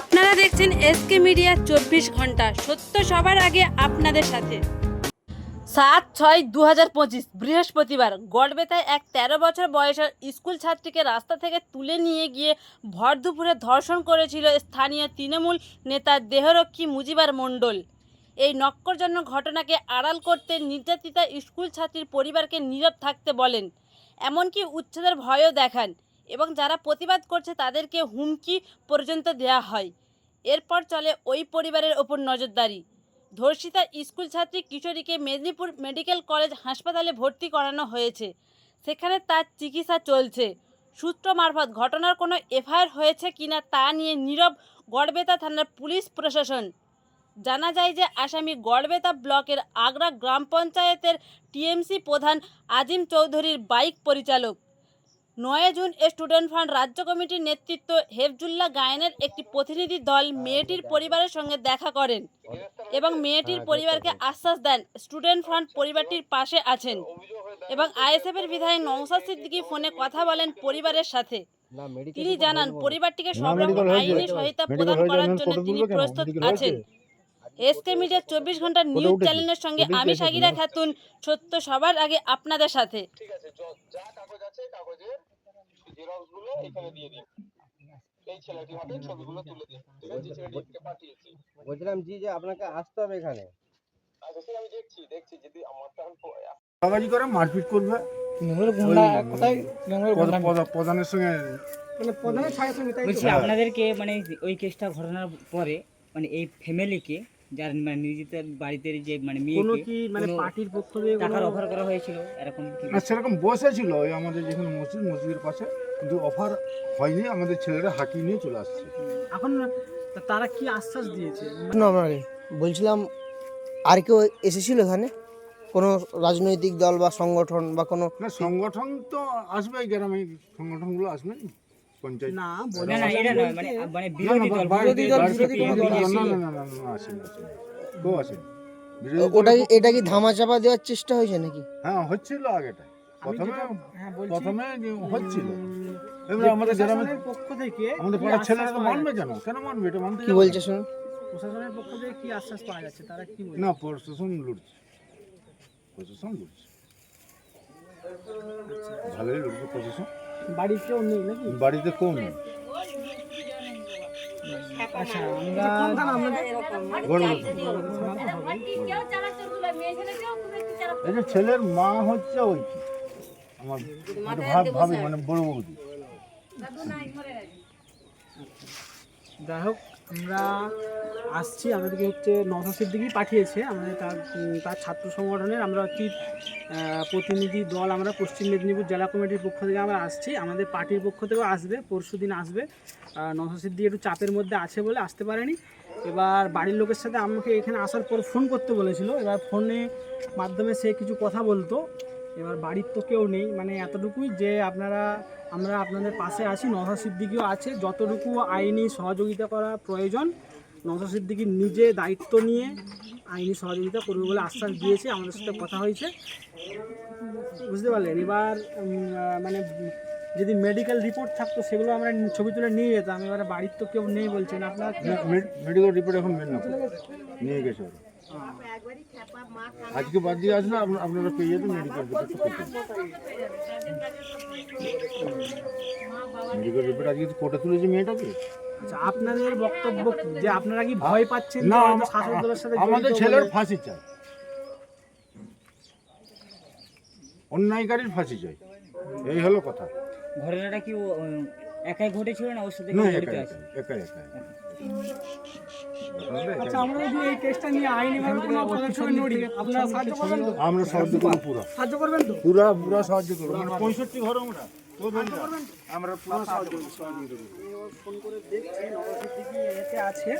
আপনারা দেখছেন SK media 24 ঘন্টা, সত্য সবার আগে আপনাদের সাথে। 7/6/2025 বৃহস্পতিবার গড়বেতায় এক 13 বছর বয়সের স্কুল ছাত্রীকে রাস্তা থেকে তুলে নিয়ে গিয়ে ভর দুপুরে ধর্ষণ করেছিল স্থানীয় তৃণমূল নেতা দেহরক্ষী মুজিবুর মণ্ডল। এই নক্করজনক ঘটনাকে আড়াল করতে নির্যাতিতা স্কুল ছাত্রীর পরিবারকে নীরব থাকতে বলেন, এমনকি উচ্ছেদের ভয়ও দেখান এবং যারা প্রতিবাদ করছে তাদেরকে হুমকি পর্যন্ত দেওয়া হয়। এরপর চলে ওই পরিবারের ওপর নজরদারি। ধর্ষিতা স্কুল ছাত্রী কিশোরীকে মেদিনীপুর মেডিকেল কলেজ হাসপাতালে ভর্তি করানো হয়েছে, সেখানে তার চিকিৎসা চলছে। সূত্র মারফত ঘটনার কোনো এফআইআর হয়েছে কিনা তা নিয়ে নীরব গড়বেতা থানার পুলিশ প্রশাসন। জানা যায় যে আসামি গড়বেতা ব্লকের আগ্রা গ্রাম পঞ্চায়েতের টিএমসি প্রধান আজিম চৌধুরীর বাইক পরিচালক। 9 জুন স্টুডেন্ট ফান্ড রাজ্য কমিটির নেতৃত্ব হেফজুল্লাহ গায়েনের একটি প্রতিনিধি দল মেয়েটির পরিবারের সঙ্গে দেখা করেন এবং মেয়েটির পরিবারকে আশ্বাস দেন স্টুডেন্ট ফান্ড পরিবারটির পাশে আছেন এবং আইএসএফের বিধায়ক নওশাদ সিদ্দিকী ফোনে কথা বলেন পরিবারের সাথে। তিনি জানান পরিবারটিকে সব রকম আইনি সহায়তা প্রদান করার জন্য তিনি প্রস্তুত আছেন। এসকে মিডিয়া 24 ঘন্টা নিউজ চ্যানেলের সঙ্গে আমি সাগিরা খাতুন, সত্য সবার আগে আপনাদের সাথে। ঠিক আছে, যা কাগজ আছে কাগজের জেরক্স গুলো এখানে দিয়ে দিন। এই ছেলেটির হাতে ছবিগুলো তুলে দিন। ঠিক আছে, ছেলেটিকে পাঠিয়েছি। বলছিলাম জি যে আপনাকে আসতে হবে এখানে। আচ্ছা স্যার, আমি দেখছি যদি আমার তখন বাবাজি করে মারপিট করবে প্রধানের সঙ্গে বলছি আপনাদেরকে মানে ওই কেসটা ঘটনার পরে মানে এই ফ্যামিলিকে যার মানে নিজেদের বাড়িতে যে মানে মেয়েকে মানে পার্টির পক্ষ থেকে টাকার অফার করা হয়েছিল এরকম কি? না, সেরকম বসেছিল ওই আমাদের যেখানে মসজিদের পাশে, কিন্তু অফার হয়নি। আমাদের ছেলেরা হাঁকি নিয়ে চলে আসছে। এখন তারা কি আশ্বাস দিয়েছে? বলছিলাম আর কেউ এসেছিল এখানে, কোনো রাজনৈতিক দল বা সংগঠন বা কোনো? না, সংগঠন তো আসবে, গ্রামে সংগঠনগুলো আসবে পঞ্চায়েত। না না এটা নয়, মানে মানে বিরোধী দল কেউ আসেনি। এটা কি ধামাচাপা দেওয়ার চেষ্টা হয়েছে নাকি? হ্যাঁ, হচ্ছিল আগেটা, প্রথমে হচ্ছিল। এবার আমাদের গ্রামের পক্ষ থেকে আমাদের পাড়ার ছেলেরা তো মানবে কেন মানবে? এটা মানতে কি বলছে শুনুন। প্রশাসনের পক্ষ থেকে কি আশ্বাস পাওয়া যাচ্ছে? তারা কি বলছে? না, প্রশাসন লুটছে, ভালোই লুটছে প্রশাসন। বাড়ির কেউ নেই নাকি? বাড়িতে কেউ নেই। আচ্ছা, আমরা এই যে ছেলের মা হচ্ছে ওই আমার ভাবি, মানে বড় বৌদি। যাই হোক, আমরা আসছি, আমাদেরকে হচ্ছে নওশাদ সিদ্দিকী পাঠিয়েছে আমাদের তার ছাত্র সংগঠনের। আমরা হচ্ছে প্রতিনিধি দল, আমরা পশ্চিম মেদিনীপুর জেলা কমিটির পক্ষ থেকে আমরা আসছি। আমাদের পার্টির পক্ষ থেকেও আসবে, পরশু দিন আসবে। নওশাদ সিদ্দিকী একটু চাপের মধ্যে আছে বলে আসতে পারেনি। এবার বাড়ির লোকের সাথে আমাকে এখানে আসার পর ফোন করতে বলেছিল। এবার ফোনে মাধ্যমে সে কিছু কথা বলতো। এবার বাড়ির তো কেউ নেই, মানে এতটুকুই যে আমরা আপনাদের পাশে আছি। নওশাদ সিদ্দিকীও আছে, যতটুকু আইনি সহযোগিতা করা প্রয়োজন নওশাদ সিদ্দিকী নিজে দায়িত্ব নিয়ে আইনি সহযোগিতা করবে বলে আশ্বাস দিয়েছে। আমাদের সাথে কথা হয়েছে, বুঝতে পারলেন। এবার মানে যদি মেডিকেল রিপোর্ট থাকতো সেগুলো আমরা ছবি তুলে নিয়ে যেতাম। এবারে বাড়ির তো কেউ নেই বলছেন। আপনার মেডিকেল রিপোর্ট এখন নিয়ে গেছে ওরা। আজকে বাদ দিয়ে আসলে আপনারা পেয়ে যেতেন মেডিকেল রিপোর্ট। আজকে কোর্টে তুলেছে মেয়েটাকে। আচ্ছা, আপনাদের বক্তব্য কি যে আপনারা কি ভয় পাচ্ছেন? না, শাসক দলের সাথে আমাদের ছেলের ফাঁসি চাই, অন্যায়কারীর ফাঁসি চাই, এই হলো কথা। ঘটনাটা কি একাই ঘটেছিল না ওর সাথে না, কেউ জড়িত একাই আছে? একাই। আচ্ছা, আমরা যদি এই কেসটা নিয়ে আইনিভাবে কোনো পদক্ষেপ নিই, আপনারা সাহায্য করবেন তো? আমরা সাহায্য করবো, পুরো সাহায্য করবেন তো? পুরা সাহায্য করবো। মানে 65 ঘর আমরা পুরো সাহায্য করবো। ফোন করে দেখছি নওশাদ সিদ্দিকী এতে আছে।